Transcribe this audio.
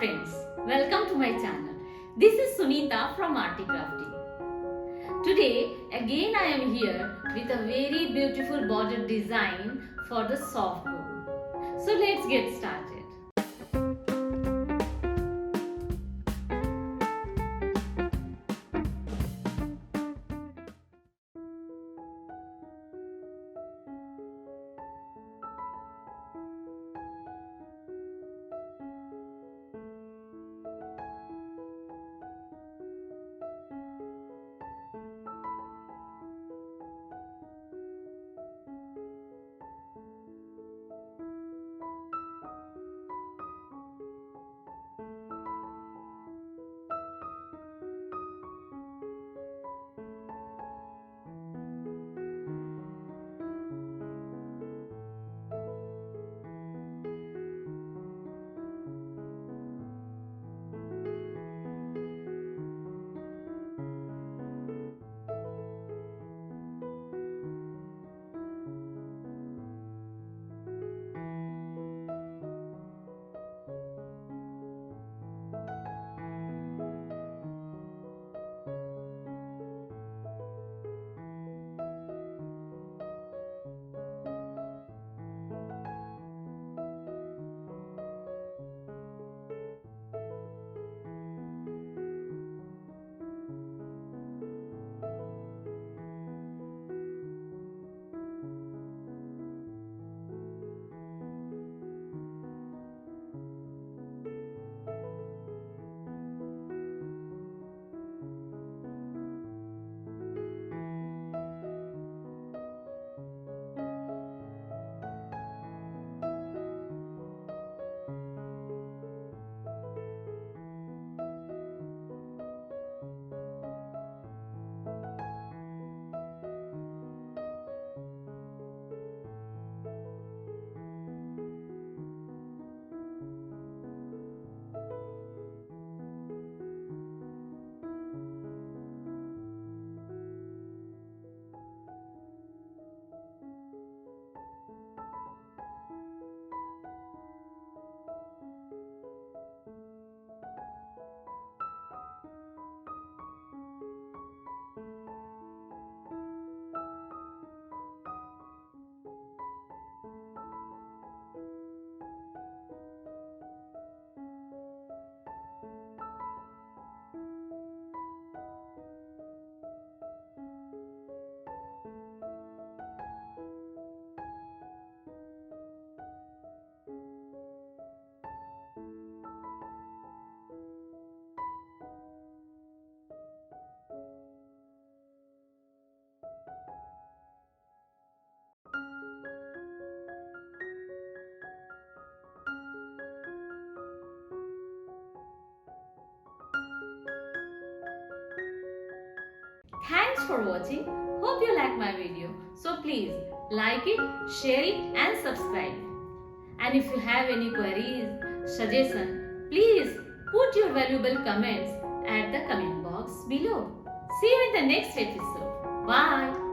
friends, welcome to my channel. This is Sunita from ARTY KRAFTY. Today again I am here with a very beautiful border design for the soft gold. So let's get started. Thanks for watching. Hope you like my video. So please like it, share it and subscribe. And if you have any queries, suggestions, please put your valuable comments at the comment box below. See you in the next episode. Bye.